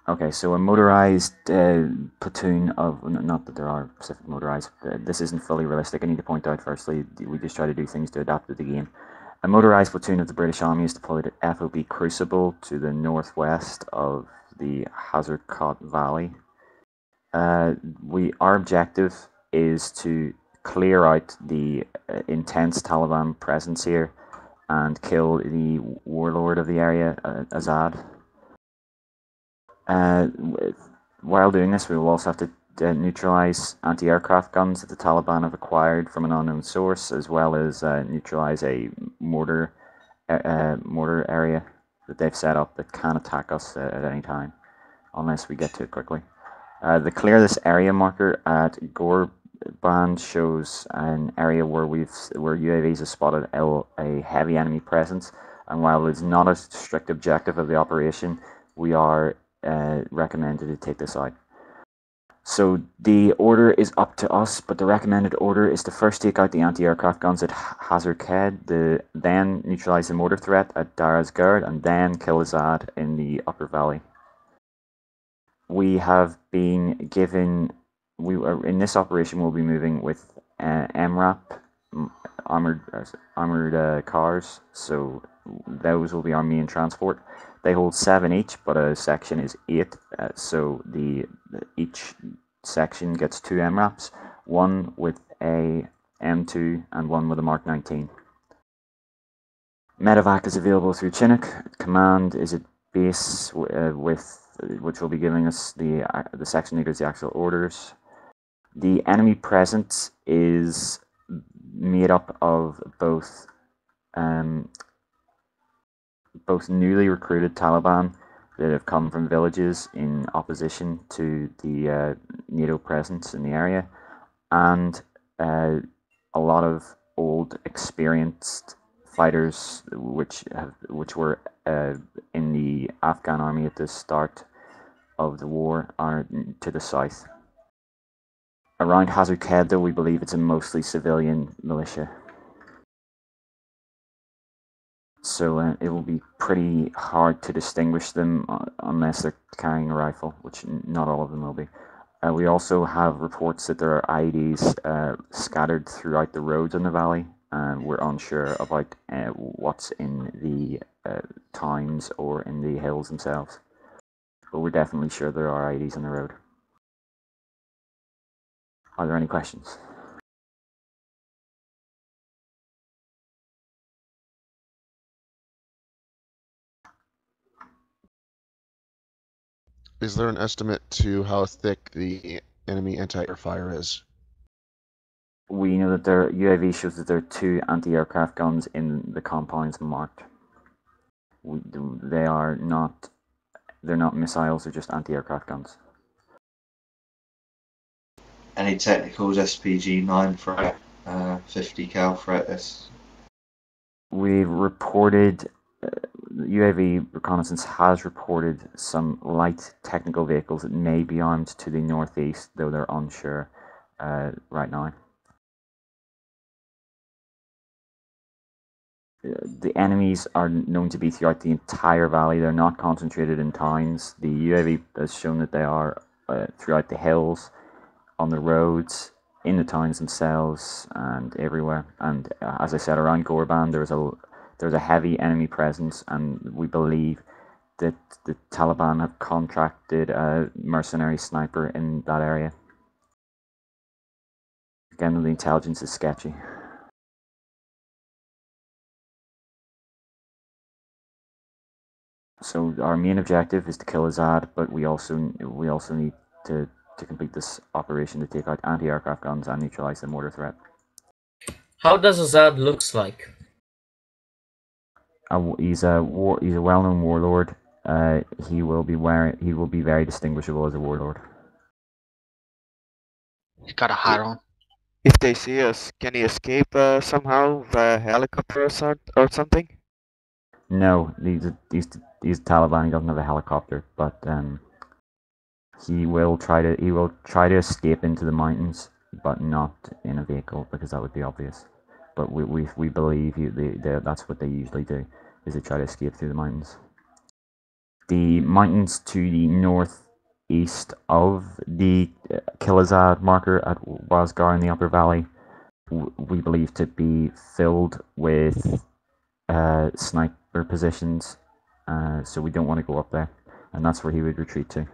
Okay, so a motorized platoon of, not that there are specific motorized, this isn't fully realistic. I need to point out firstly, we just try to do things to adapt to the game. A motorized platoon of the British Army is deployed at FOB Crucible to the northwest of the Hazard Valley. Our objective is to clear out the intense Taliban presence here and kill the warlord of the area, Azad. Uh, while doing this, we will also have to neutralize anti-aircraft guns that the Taliban have acquired from an unknown source, as well as neutralize a mortar area that they've set up that can attack us at any time, unless we get to it quickly. The clear this area marker at Gorband shows an area where UAVs have spotted a heavy enemy presence, and while it's not a strict objective of the operation, we are recommended to take this out. So the order is up to us, but the recommended order is to first take out the anti-aircraft guns at Hazard Khed, then neutralize the mortar threat at Daraz Gerd, and then kill Azad in the upper valley. We have been given, in this operation we'll be moving with MRAP, armored cars, so those will be our main transport. They hold 7 each, but a section is 8, so each section gets 2 MRAPs, one with a M2 and one with a Mark 19. Medevac is available through Chinook. Command is at base which will be giving us the section leaders the actual orders. The enemy presence is made up of both newly recruited Taliban that have come from villages in opposition to the NATO presence in the area, and a lot of old, experienced fighters which were in the Afghan army at the start of the war are to the south. Around Hazard Khed, though, we believe it's a mostly civilian militia. So it will be pretty hard to distinguish them unless they're carrying a rifle, which not all of them will be. We also have reports that there are IEDs scattered throughout the roads in the valley, and we're unsure about what's in the towns or in the hills themselves. But we're definitely sure there are IEDs on the road. Are there any questions? Is there an estimate to how thick the enemy anti-air fire is? We know that their UAV shows that there are 2 anti-aircraft guns in the compounds marked. They're not missiles, they're just anti-aircraft guns. Any technicals, SPG 9 threat, 50 cal threat? We've reported, UAV reconnaissance has reported some light technical vehicles that may be armed to the northeast, though they're unsure right now. The enemies are known to be throughout the entire valley. They're not concentrated in towns. The UAV has shown that they are throughout the hills, on the roads, in the towns themselves, and everywhere. And as I said, around Gorband, there's a heavy enemy presence, and we believe that the Taliban have contracted a mercenary sniper in that area. Again, the intelligence is sketchy. So our main objective is to kill Azad, but we also need to complete this operation to take out anti-aircraft guns and neutralize the mortar threat. How does Azad looks like? He's a well-known warlord. He will be very distinguishable as a warlord. He's got a hat on. If they see us, can he escape somehow via helicopter or something? No, he's Taliban. He doesn't have a helicopter, but he will try to escape into the mountains, but not in a vehicle because that would be obvious. But we believe that's what they usually do, is they try to escape through the mountains. The mountains to the northeast of the Kilizad marker at Wasgar in the Upper Valley, we believe to be filled with sniper positions, so we don't want to go up there, and that's where he would retreat to.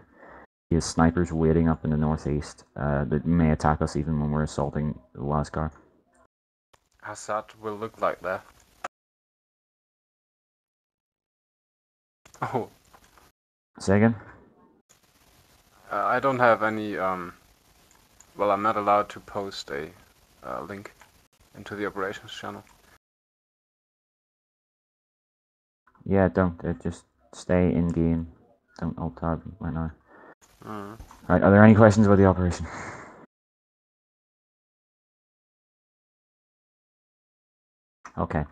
He has snipers waiting up in the northeast that may attack us even when we're assaulting Wasgar. Hazard will look like that. Oh, Say again? I don't have any, well, I'm not allowed to post a link into the operations channel. Yeah, don't. Just stay in game. Don't alt tab right now. Right, are there any questions about the operation? Okay.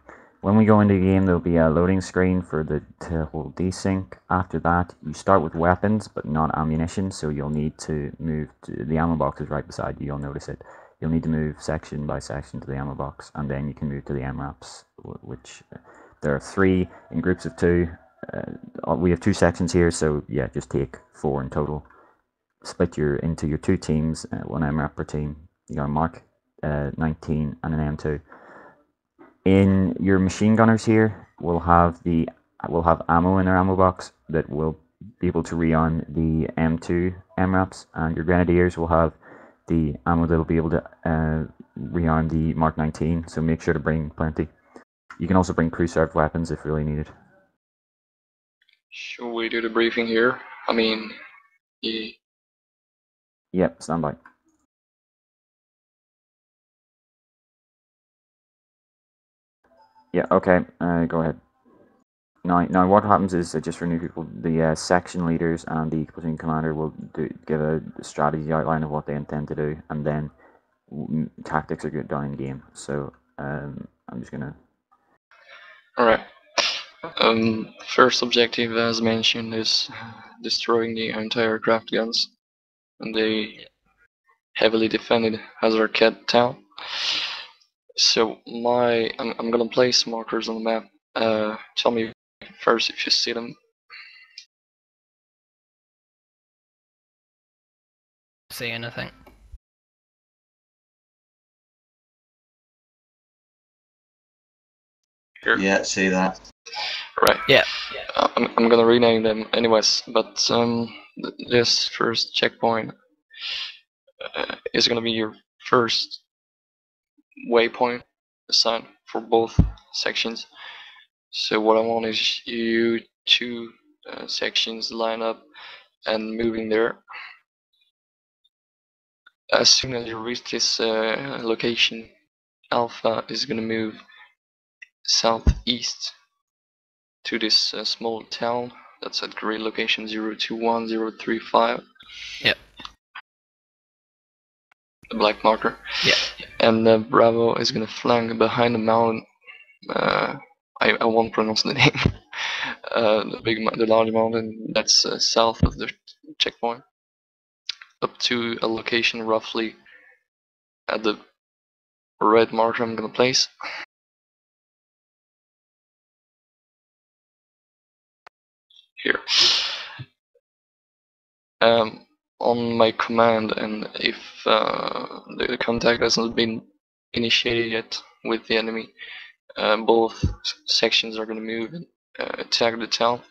When we go into the game, there'll be a loading screen for the to desync. After that, you start with weapons, but not ammunition, so you'll need to move to the ammo box is right beside you, you'll notice it. You'll need to move section by section to the ammo box, and then you can move to the MRAPs, which there are 3 in groups of 2. We have 2 sections here, so yeah, just take 4 in total. Split into your 2 teams, 1 MRAP per team. You got a Mark 19 and an M2. In your machine gunners here, we'll have ammo in their ammo box that will be able to rearm the M2 MRAPs, and your grenadiers will have the ammo that will be able to rearm the Mark 19. So make sure to bring plenty. You can also bring crew-served weapons if really needed. Should we do the briefing here? I mean, Yep, stand by. Yeah, okay, go ahead. Now, what happens is, just for new people, the section leaders and the platoon commander will give a strategy outline of what they intend to do, and then tactics are good down in game. So, I'm just gonna... Alright. First objective, as mentioned, is destroying the anti-aircraft guns and the heavily defended Hazard town. So I'm gonna place markers on the map. Tell me first if you see them. See anything? Here. Yeah, see that. Right. Yeah. I'm gonna rename them anyways, but this first checkpoint is gonna be your first waypoint assigned for both sections. So what I want is you 2 sections line up and moving there. As soon as you reach this location, Alpha is gonna move southeast to this small town that's at grid location 021035. Yep. The black marker. Yeah. And Bravo is gonna flank behind the mountain. I won't pronounce the name. The large mountain that's south of the checkpoint, up to a location roughly at the red marker I'm gonna place. Here. On my command, and if the contact hasn't been initiated yet with the enemy, both sections are going to move and attack the town.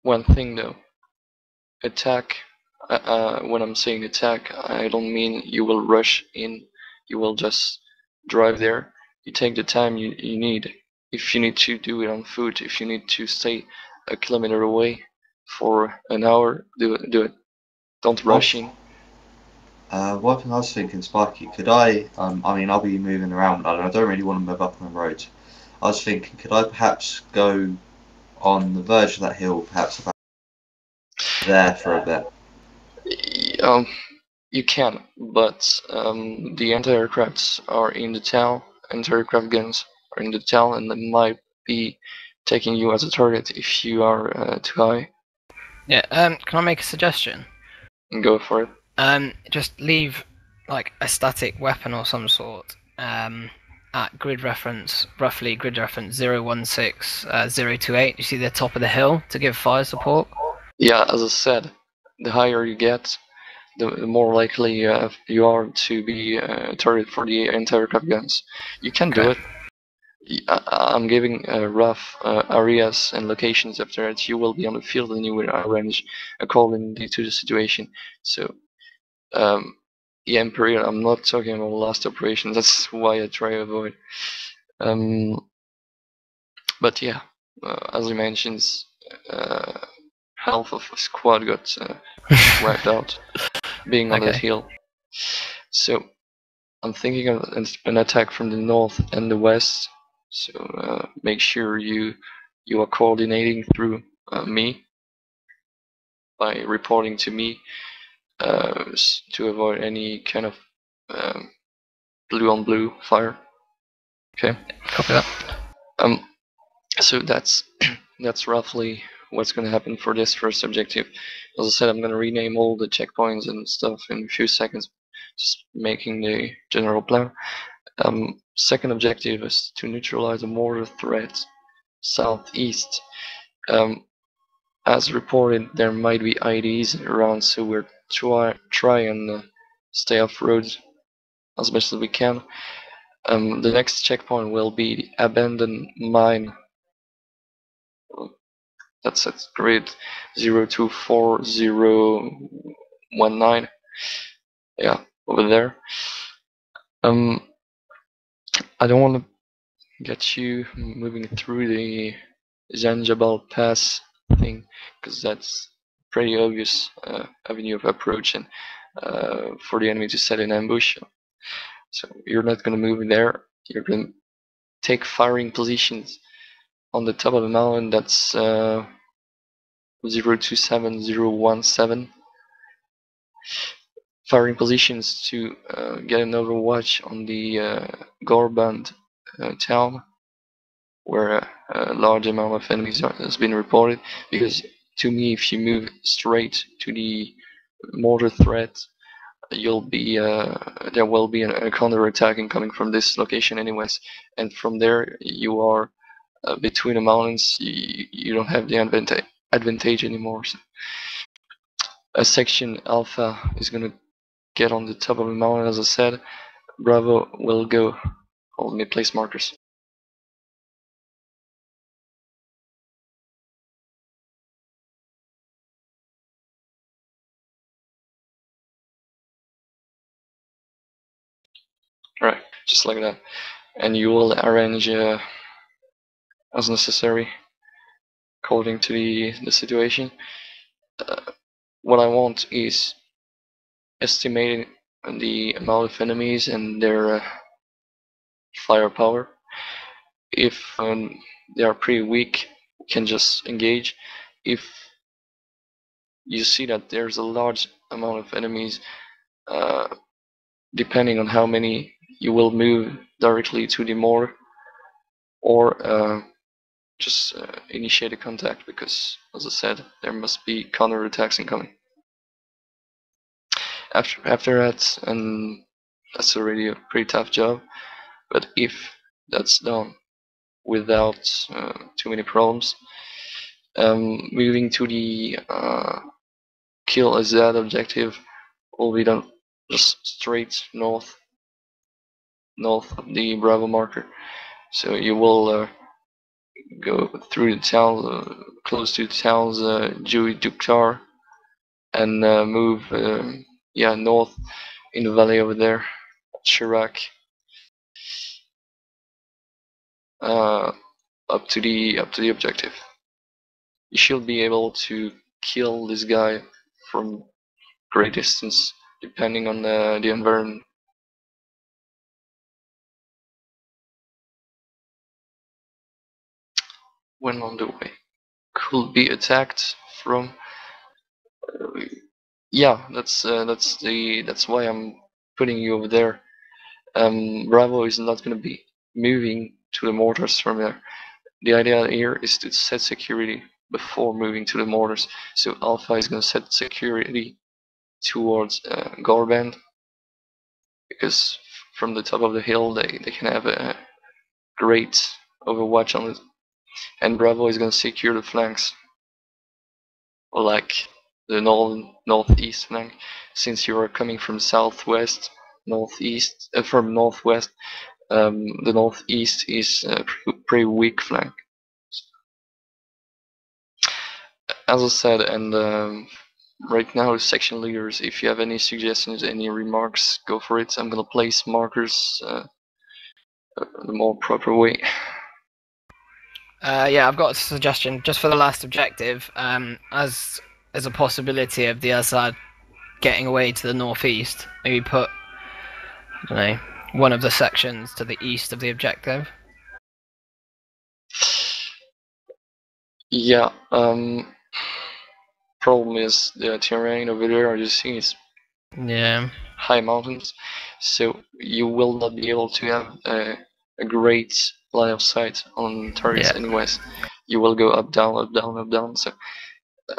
One thing though, attack, when I'm saying attack, I don't mean you will rush in, you will just drive there. You take the time you need. If you need to do it on foot, if you need to stay a kilometer away for an hour, do it. Don't rush in. One thing I was thinking, Sparky, could I mean, I'll be moving around, and I don't really want to move up on the road. I was thinking, could I perhaps go on the verge of that hill, perhaps about there for a bit? You can, but the anti-aircrafts are in the town, anti-aircraft guns are in the town, and they might be taking you as a target if you are too high. Yeah, can I make a suggestion? Go for it. Just leave like a static weapon or some sort at grid reference, roughly grid reference 016028. You see the top of the hill to give fire support? Yeah, as I said, the higher you get, the more likely you are to be targeted for the anti-aircraft guns. You can do it. I'm giving rough areas and locations after that. You will be on the field and you will arrange accordingly to the situation. So, yeah, in period, I'm not talking about last operations. That's why I try to avoid. But yeah, as I mentioned, half of a squad got wiped out, being on the hill. So I'm thinking of an attack from the north and the west. So make sure you are coordinating through me by reporting to me to avoid any kind of blue on blue fire. Okay. Copy that. So that's roughly what's going to happen for this first objective. As I said, I'm going to rename all the checkpoints and stuff in a few seconds, just making the general plan. Second objective is to neutralize a mortar threat southeast. As reported, there might be IDs around, so we're try and stay off road as best as we can. The next checkpoint will be the abandoned mine. That's at grid 024019. Yeah, over there. I don't want to get you moving through the Zanjabal Pass thing, because that's pretty obvious avenue of approach and for the enemy to set an ambush. So you're not going to move there. You're going to take firing positions on the top of the mountain. That's 027017. Firing positions to get an overwatch on the Gorband town, where a large amount of enemies has been reported. Because to me, if you move straight to the mortar threat, you'll be there will be a counter attacking coming from this location anyways, and from there you are between the mountains. You don't have the advantage anymore. So a section Alpha is gonna get on the top of the mountain, as I said. Bravo will go. Hold me place markers. Right, just like that. And you will arrange as necessary according to the situation. What I want is estimating the amount of enemies and their firepower. If they are pretty weak, you can just engage. If you see that there's a large amount of enemies, depending on how many, you will move directly to the mortar, or just initiate a contact, because, as I said, there must be counter attacks incoming. After that, and that's already a pretty tough job, but if that's done without too many problems, moving to the kill Azad objective will be done just straight north of the Bravo marker. So you will go through the town, close to the town's Jui Duktar, and move north in the valley over there, Chirac, up to the objective. You should be able to kill this guy from great distance, depending on the environment. When on the way, could be attacked from. Yeah, that's why I'm putting you over there. Bravo is not going to be moving to the mortars from there. The idea here is to set security before moving to the mortars. So Alpha is going to set security towards Gorband, because from the top of the hill, they can have a great overwatch on it. And Bravo is going to secure the flanks, like the northeast flank, since you are coming from southwest, northeast, from northwest. The northeast is a pretty weak flank. As I said, and right now, section leaders, if you have any suggestions, any remarks, go for it. I'm gonna place markers the more proper way. Yeah, I've got a suggestion just for the last objective. As there's a possibility of the Assad getting away to the northeast, maybe put, I don't know, one of the sections to the east of the objective. Yeah. Problem is the terrain over there, as you see, is high mountains, so you will not be able to have a great line of sight on turrets anyways. You will go up, down, up, down, up, down. So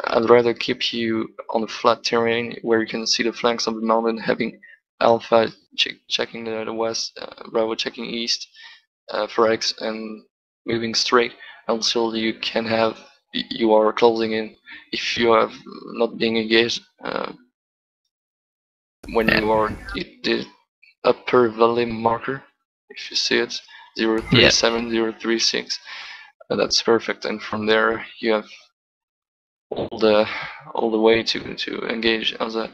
I'd rather keep you on a flat terrain where you can see the flanks of the mountain, having Alpha checking the west, Bravo checking east, for X, and moving straight until you can have, you are closing in. If you have not being engaged, when you are the upper valley marker, if you see it, 037, 036, that's perfect. And from there you have all the way to engage as a.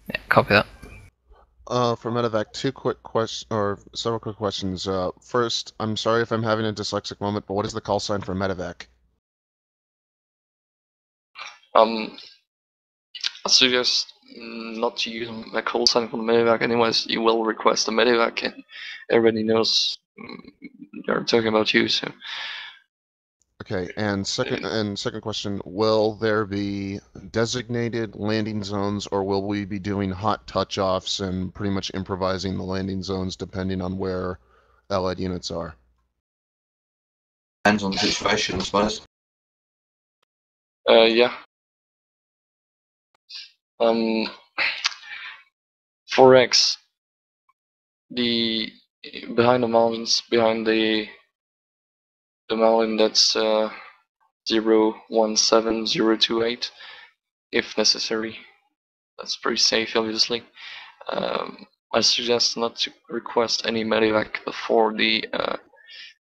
Yeah, copy that. For medevac, several quick questions. First, I'm sorry if I'm having a dyslexic moment, but what is the call sign for medevac? I suggest not to use my call sign for the medevac. Anyways, you will request a medevac, and everybody knows they're talking about you. So. Okay, and second question, will there be designated landing zones, or will we be doing hot touch-offs and pretty much improvising the landing zones depending on where allied units are? Depends on the situation, I suppose. Yeah. For X, the behind the mountains, behind the mountain that's 017028, if necessary. That's pretty safe, obviously. I suggest not to request any medevac before the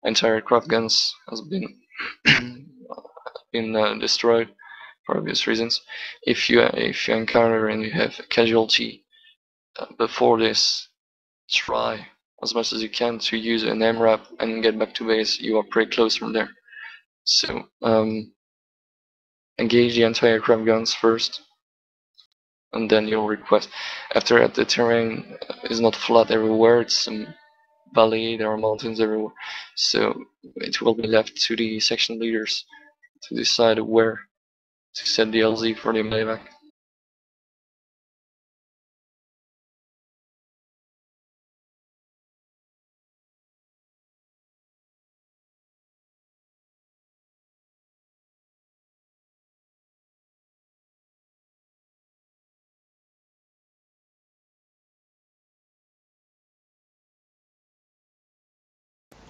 anti-aircraft guns has been destroyed for obvious reasons. If you encounter and you have a casualty before this, try as much as you can to use an MRAP and get back to base. You are pretty close from there. So engage the anti-aircraft guns first, and then you'll request. After that, the terrain is not flat everywhere. It's some valley, there are mountains everywhere. So it will be left to the section leaders to decide where to set the LZ for the medevac.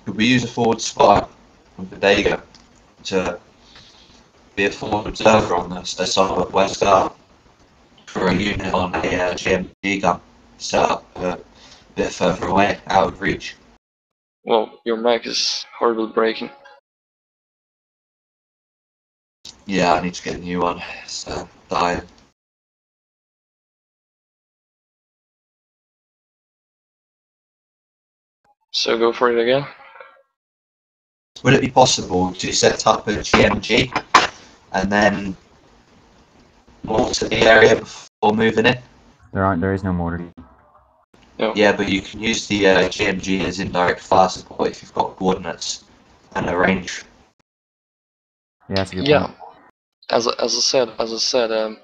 Could we use a forward spy with the Dagger to be a forward observer on the southwest guard for a unit on a GMG gun set up a bit further away, out of reach? Well, your mic is horribly breaking. Yeah, I need to get a new one. So dying. So go for it again. Would it be possible to set up a GMG and then mortar the area before moving it? There is no mortar. No. Yeah, but you can use the GMG as indirect fire support if you've got coordinates and a range. Yeah, that's a good Yeah. point. As I said,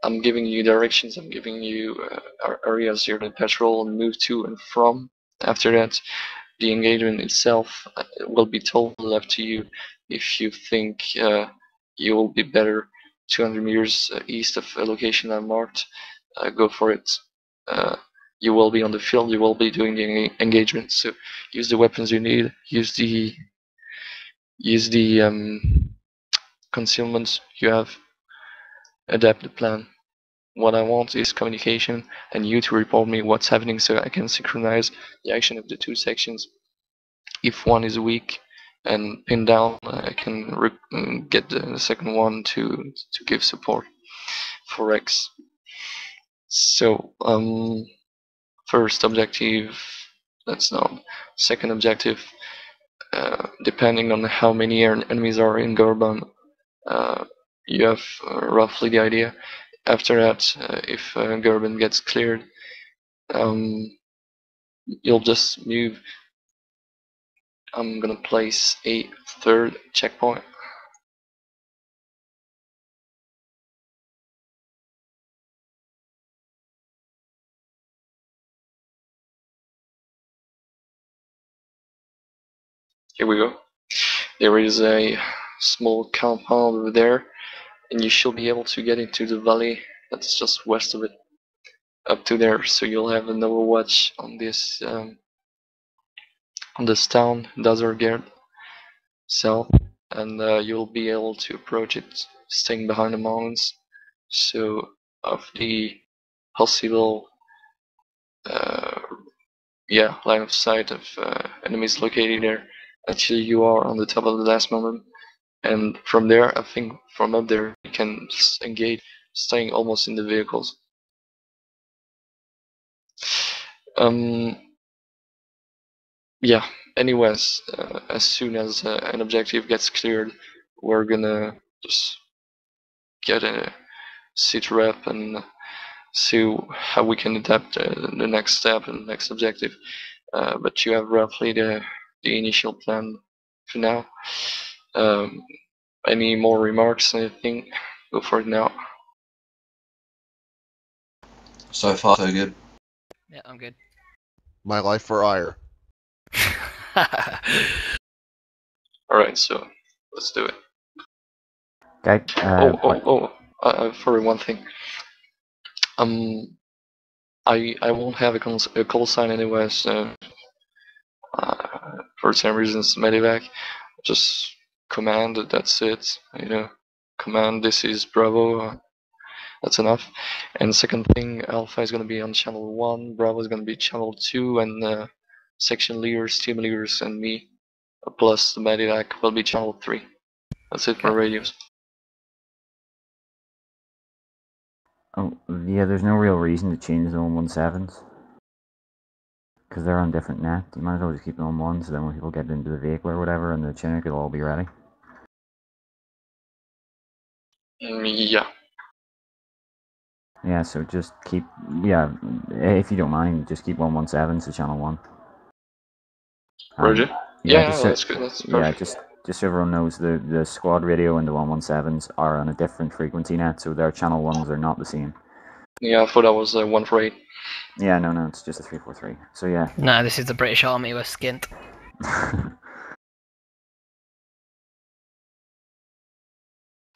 I'm giving you directions. I'm giving you areas here to patrol and move to and from. After that, the engagement itself will be totally left to you. If you think you will be better 200 meters east of a location I marked, go for it. you will be on the field, you will be doing the engagement. So use the weapons you need, use the concealments you have, adapt the plan. What I want is communication and you to report me what's happening so I can synchronize the action of the two sections. If one is weak and pinned down, I can get the second one to give support for X. So first objective, that's done. Second objective, depending on how many enemies are in Gorban, you have roughly the idea. After that, if Gorban gets cleared, you'll just move. I'm gonna place a third checkpoint. Here we go. There is a small compound over there, and you should be able to get into the valley that's just west of it, up to there. So you'll have an overwatch on this town, Desert Guard south, and you'll be able to approach it staying behind the mountains. So of the possible line of sight of enemies located there, actually you are on the top of the last mountain, and from there, I think from up there you can engage, staying almost in the vehicles. Yeah, anyways, as soon as an objective gets cleared, we're gonna just get a sit rep and see how we can adapt the next step and the next objective. But you have roughly the initial plan for now. Any more remarks? Anything? Go for it now. So far, so good. Yeah, I'm good. My life for ire. Alright, so let's do it. Okay. For one thing. I won't have a call sign anyway, so for some reasons medevac, just command, that's it, you know, command this is Bravo, that's enough. And second thing, Alpha is going to be on channel 1, Bravo is going to be channel 2, and section leaders, team leaders, and me, plus the medevac will be channel 3. That's it for radios. Oh, yeah, there's no real reason to change the 117s. Because they're on different net. You might as well just keep them on one, so then when people get into the vehicle or whatever, and the Chinook will all be ready. Yeah. Yeah, so just keep, if you don't mind, just keep 117s to channel 1. Roger. That's good, that's perfect. Yeah, just so everyone knows, the squad radio and the 117s are on a different frequency net, so their channel 1s are not the same. Yeah, I thought that was 148. Yeah, no, it's just a 343. So yeah. No, this is the British Army with skint.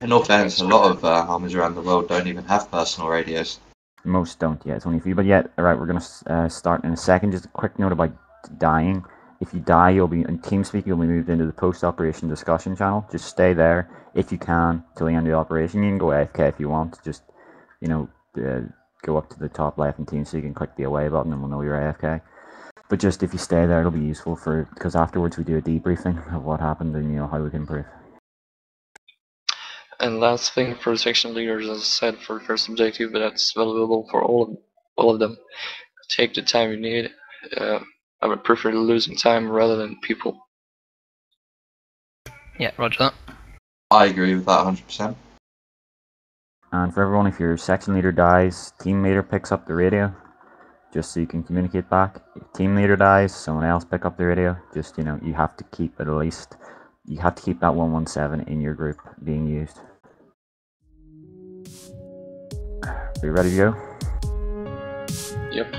In all fairness, a lot of armies around the world don't even have personal radios. Most don't, yeah, it's only a few. But yeah, alright, we're going to start in a second. Just a quick note about dying. If you die, you'll be, in TeamSpeak, you'll be moved into the post-operation discussion channel. Just stay there, if you can, till the end of the operation. You can go AFK if you want. Just, go up to the top left in TeamSpeak and click the away button and we'll know you're AFK. But just if you stay there, it'll be useful because afterwards we do a debriefing of what happened and how we can improve. And last thing for section leaders, as I said, for the first objective, but that's valuable for all of them. Take the time you need. I would prefer losing time rather than people. Yeah, roger that. I agree with that 100%. And for everyone, if your section leader dies, team leader picks up the radio, just so you can communicate back. If team leader dies, someone else pick up the radio. Just, you have to keep at least, you have to keep that 117 in your group being used. Are you ready to go? Yep.